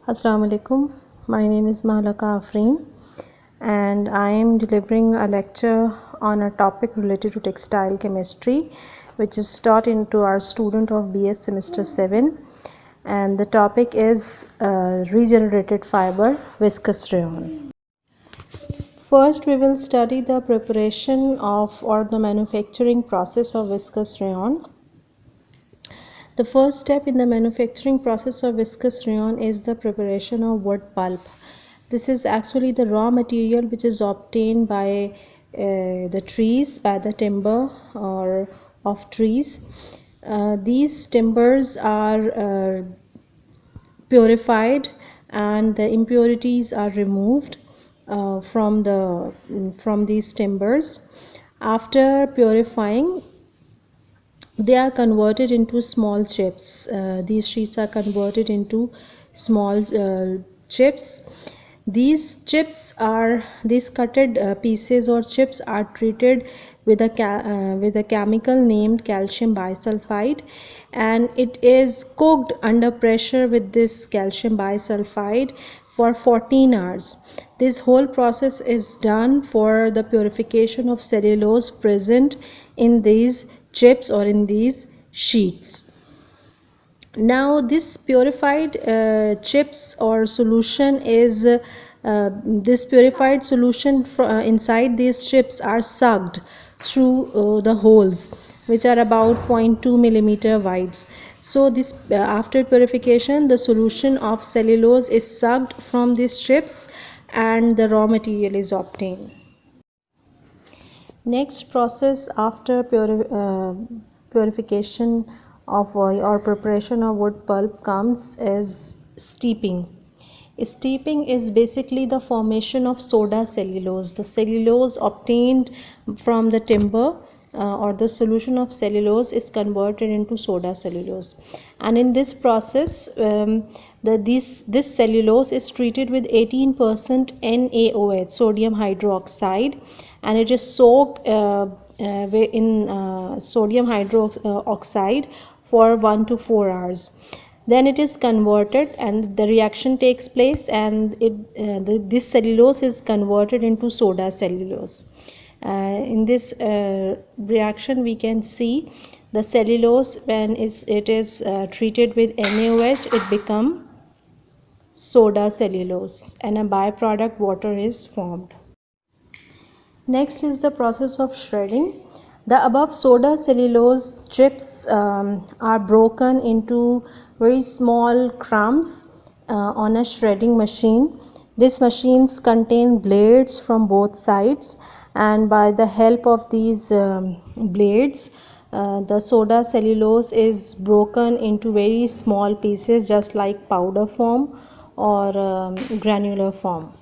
Assalamu alaikum. My name is Mahlaqa Afreen and I am delivering a lecture on a topic related to textile chemistry, which is taught into our student of BS semester 7, and the topic is regenerated fiber viscose rayon. First we will study the preparation of or the manufacturing process of viscose rayon. The first step in the manufacturing process of viscose rayon is the preparation of wood pulp. This is actually the raw material which is obtained by the trees, by the timber or of trees. These timbers are purified and the impurities are removed from these timbers. After purifying, they are converted into small chips. These sheets are converted into small chips. These cutted pieces or chips are treated with a chemical named calcium bisulfide, and it is cooked under pressure with this calcium bisulfide for 14 hours. This whole process is done for the purification of cellulose present in these chips or in these sheets. Now this purified chips or solution is this purified solution inside these chips are sucked through the holes, which are about 0.2 millimeter wide. So this after purification, the solution of cellulose is sucked from these chips and the raw material is obtained. Next process after purification of or preparation of wood pulp comes is steeping. Steeping is basically the formation of soda cellulose. The cellulose obtained from the timber or the solution of cellulose is converted into soda cellulose, and in this process this cellulose is treated with 18% NaOH, sodium hydroxide, and it is soaked in sodium hydroxide for 1 to 4 hours. Then it is converted and the reaction takes place, and this cellulose is converted into soda cellulose. In this reaction we can see the cellulose, when it is treated with NaOH, it becomes soda cellulose and a byproduct water is formed. Next is the process of shredding. The above soda cellulose chips are broken into very small crumbs on a shredding machine. These machines contain blades from both sides, and by the help of these blades, the soda cellulose is broken into very small pieces, just like powder form or granular form.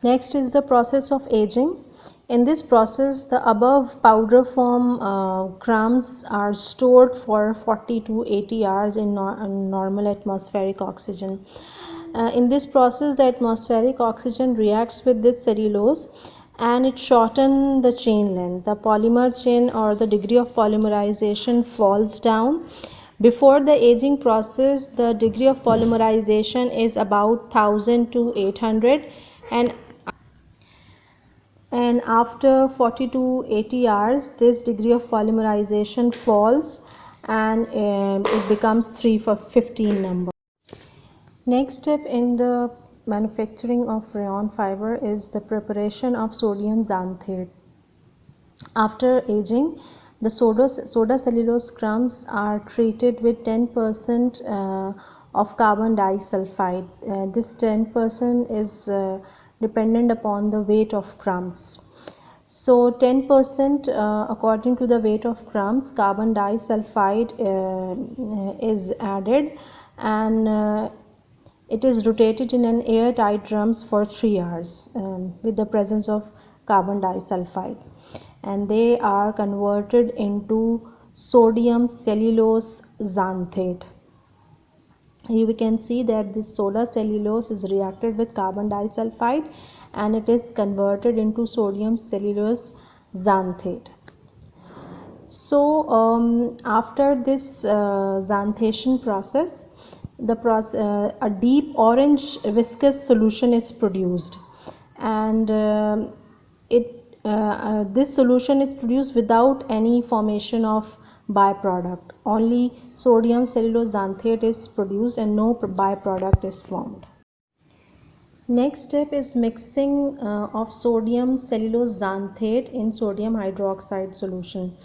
Next is the process of aging. In this process, the above powder form crumbs are stored for 40 to 80 hours in normal atmospheric oxygen. In this process, the atmospheric oxygen reacts with this cellulose and it shortens the chain length. The polymer chain or the degree of polymerization falls down. Before the aging process, the degree of polymerization is about 1000 to 800, and after 40 to 80 hours this degree of polymerization falls and it becomes 3 for 15 number. Next step in the manufacturing of rayon fiber is the preparation of sodium xanthate. After aging, the soda cellulose crumbs are treated with 10% of carbon disulfide. This 10% is dependent upon the weight of crumbs. So 10% according to the weight of crumbs, carbon disulfide is added, and it is rotated in an airtight drums for 3 hours with the presence of carbon disulfide, and they are converted into sodium cellulose xanthate. Here we can see that this soda cellulose is reacted with carbon disulfide and it is converted into sodium cellulose xanthate. So after this xanthation process, a deep orange viscous solution is produced, and this solution is produced without any formation of byproduct. Only sodium cellulose xanthate is produced and no byproduct is formed. Next step is mixing of sodium cellulose xanthate in sodium hydroxide solution.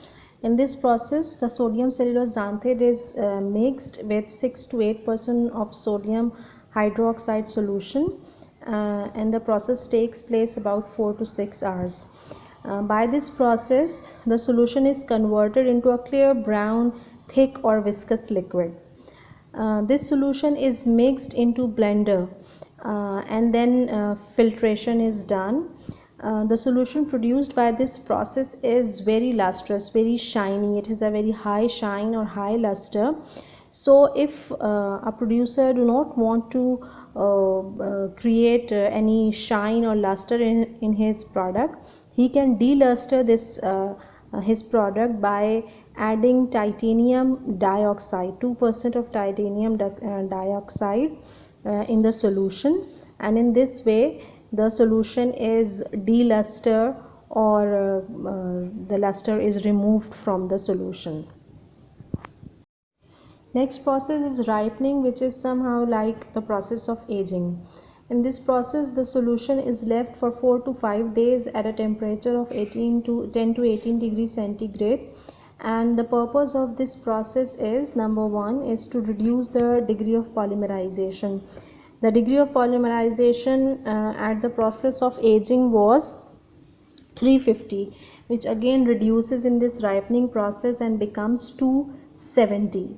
In this process, the sodium cellulose xanthate is mixed with 6 to 8% of sodium hydroxide solution, and the process takes place about 4 to 6 hours. By this process, the solution is converted into a clear brown, thick or viscous liquid. This solution is mixed into blender, and then filtration is done. The solution produced by this process is very lustrous, very shiny. It has a very high shine or high luster. So if a producer do not want to create any shine or luster in his product, he can deluster this his product by adding titanium dioxide, 2% of titanium dioxide in the solution, and in this way the solution is deluster, or the luster is removed from the solution. Next process is ripening, which is somehow like the process of aging. In this process, the solution is left for 4 to 5 days at a temperature of 10 to 18 degrees centigrade, and the purpose of this process is, number one, is to reduce the degree of polymerization. The degree of polymerization at the process of aging was 350, which again reduces in this ripening process and becomes 270.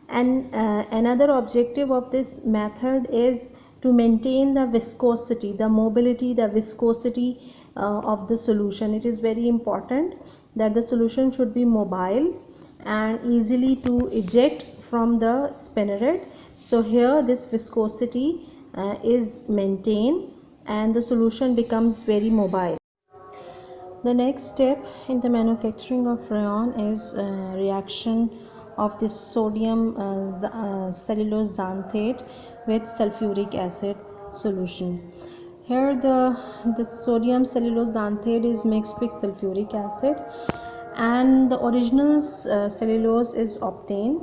And another objective of this method is to maintain the viscosity, the mobility, the viscosity of the solution. It is very important that the solution should be mobile and easily to eject from the spinneret. So here this viscosity is maintained and the solution becomes very mobile. The next step in the manufacturing of rayon is reaction of this sodium cellulose xanthate with sulfuric acid solution. Here the sodium cellulose xanthate is mixed with sulfuric acid, and the original cellulose is obtained,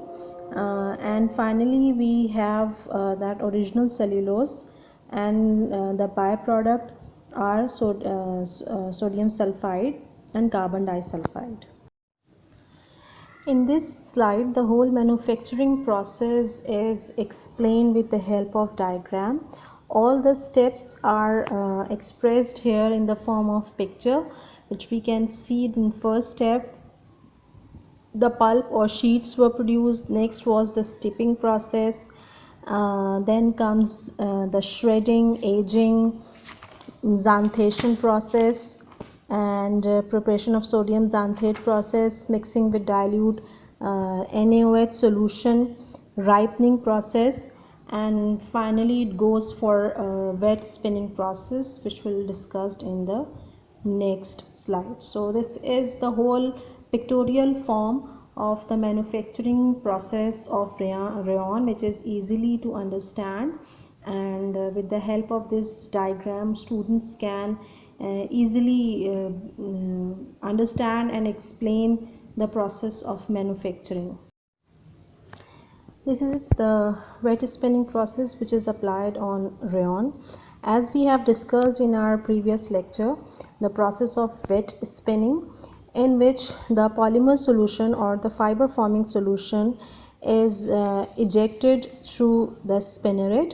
and finally we have that original cellulose, and the byproduct are sodium sulfide and carbon disulfide. In this slide, the whole manufacturing process is explained with the help of diagram. All the steps are expressed here in the form of picture, which we can see. In first step, the pulp or sheets were produced. Next was the steeping process. Then comes the shredding, aging, xanthation process, and preparation of sodium xanthate process, mixing with dilute NaOH solution, ripening process, and finally it goes for wet spinning process, which will be discussed in the next slide. So this is the whole pictorial form of the manufacturing process of rayon, which is easily to understand, and with the help of this diagram students can easily understand and explain the process of manufacturing. This is the wet spinning process which is applied on rayon. As we have discussed in our previous lecture, the process of wet spinning, in which the polymer solution or the fiber forming solution is ejected through the spinneret,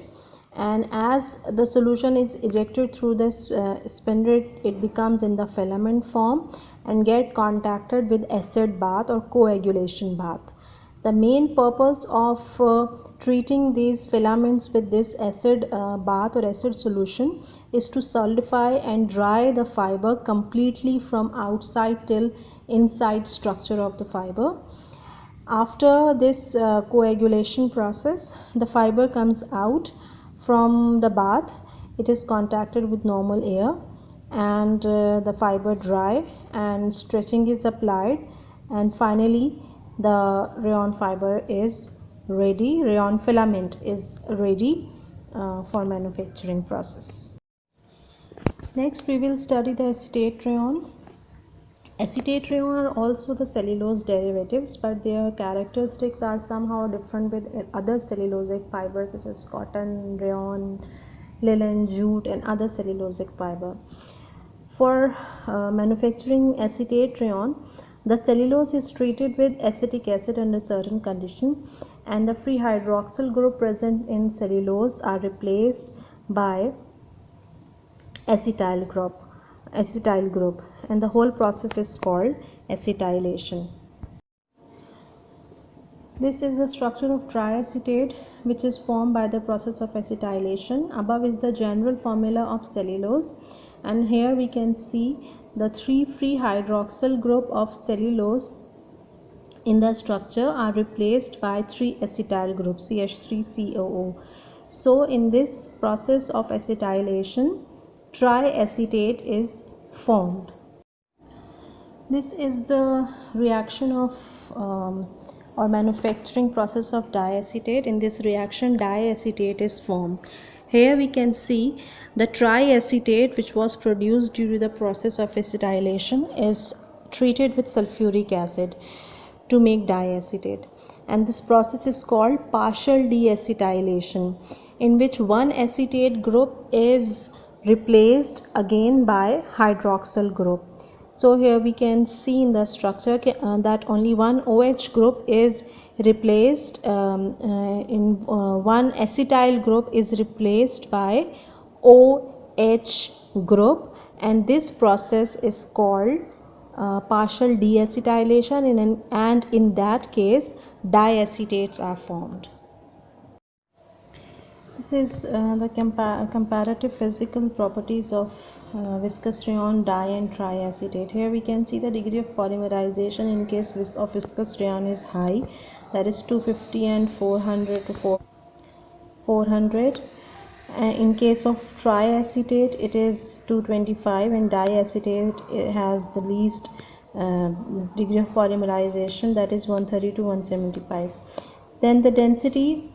and as the solution is ejected through this spinneret, it becomes in the filament form and get contacted with acid bath or coagulation bath. The main purpose of treating these filaments with this acid bath or acid solution is to solidify and dry the fiber completely from outside till inside structure of the fiber. After this coagulation process, the fiber comes out from the bath. It is contacted with normal air, and the fiber dry, and stretching is applied, and finally the rayon fiber is ready, rayon filament is ready for manufacturing process. Next we will study the acetate rayon. Acetate rayon are also the cellulose derivatives, but their characteristics are somehow different with other cellulosic fibers such as cotton, rayon, linen, jute and other cellulosic fiber. For manufacturing acetate rayon, the cellulose is treated with acetic acid under certain conditions, and the free hydroxyl group present in cellulose are replaced by acetyl group, and the whole process is called acetylation. This is the structure of triacetate, which is formed by the process of acetylation. Above is the general formula of cellulose, and here we can see the 3 free hydroxyl group of cellulose in the structure are replaced by 3 acetyl groups CH3COO. So in this process of acetylation, triacetate is formed. This is the reaction of or manufacturing process of diacetate. In this reaction, diacetate is formed. Here we can see the triacetate, which was produced due to the process of acetylation, is treated with sulfuric acid to make diacetate, and this process is called partial deacetylation, in which one acetate group is replaced again by hydroxyl group. So here we can see in the structure that only one OH group is replaced one acetyl group is replaced by OH group, and this process is called partial deacetylation, and in that case diacetates are formed. This is the comparative physical properties of viscous rayon, dye and triacetate. Here we can see the degree of polymerization in case of viscous rayon is high, that is 250 and 400 to 400. In case of triacetate it is 225, and diacetate it has the least degree of polymerization, that is 130 to 175. Then the density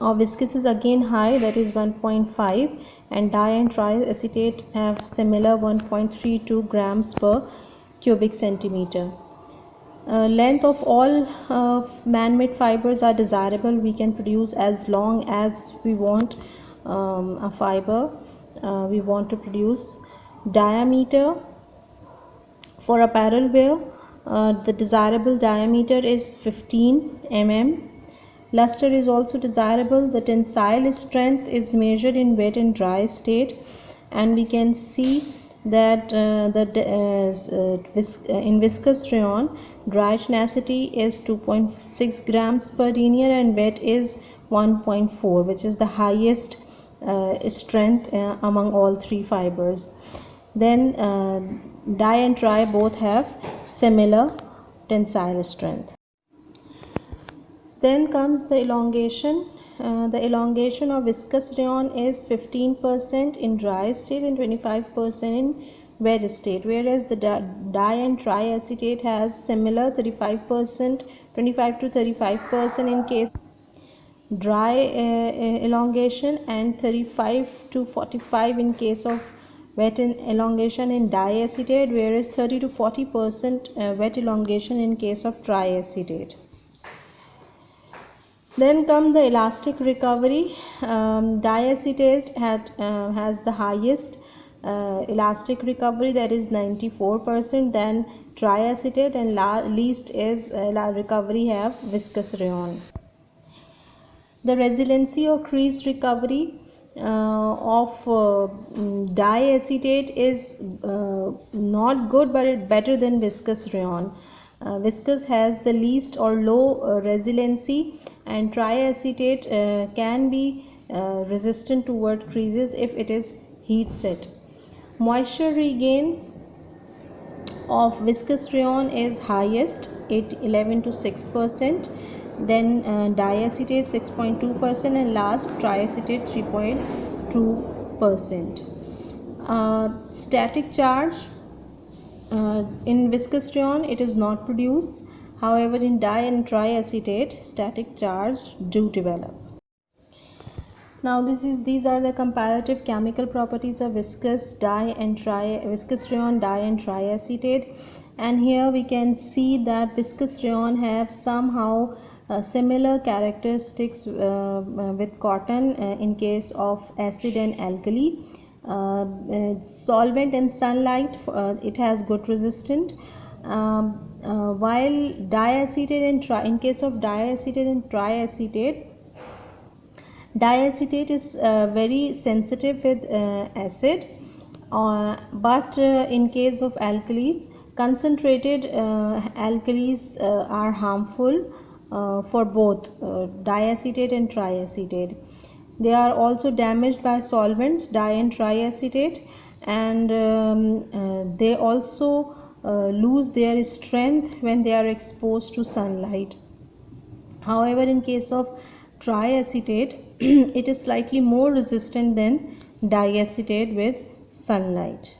of viscous is again high, that is 1.5, and dye and triacetate have similar 1.32 grams per cubic centimeter. Length of all man-made fibers are desirable. We can produce as long as we want a fiber we want to produce. Diameter for apparel wear, the desirable diameter is 15 mm. Luster is also desirable. The tensile strength is measured in wet and dry state, and we can see that in viscous rayon dry tenacity is 2.6 grams per denier and wet is 1.4, which is the highest strength among all three fibers. Then dye and tri both have similar tensile strength. Then comes the elongation. The elongation of viscous rayon is 15% in dry state and 25% in wet state, whereas the dye and triacetate has similar 25 to 35% in case dry elongation and 35 to 45 in case of wet elongation in diacetate, whereas 30 to 40% wet elongation in case of triacetate. Then come the elastic recovery. Diacetate has the highest elastic recovery, that is 94%. Then triacetate, and least is recovery have viscous rayon. The resiliency or crease recovery of diacetate is not good, but better than viscous rayon. Viscous has the least or low resiliency, and triacetate can be resistant toward creases if it is heat set. Moisture regain of viscous rayon is highest, 11 to 6%, then diacetate 6.2%, and last triacetate 3.2%. Static charge in viscous rayon it is not produced. However, in di and triacetate, static charge do develop. Now these are the comparative chemical properties of viscous rayon dye and triacetate, and here we can see that viscous rayon have somehow similar characteristics with cotton in case of acid and alkali. Solvent and sunlight, it has good resistance. While diacetate and in case of diacetate and triacetate, diacetate is very sensitive with acid, but in case of alkalis, concentrated alkalis are harmful for both diacetate and triacetate. They are also damaged by solvents, di and triacetate, and they also lose their strength when they are exposed to sunlight. However, in case of triacetate, it is slightly more resistant than diacetate with sunlight.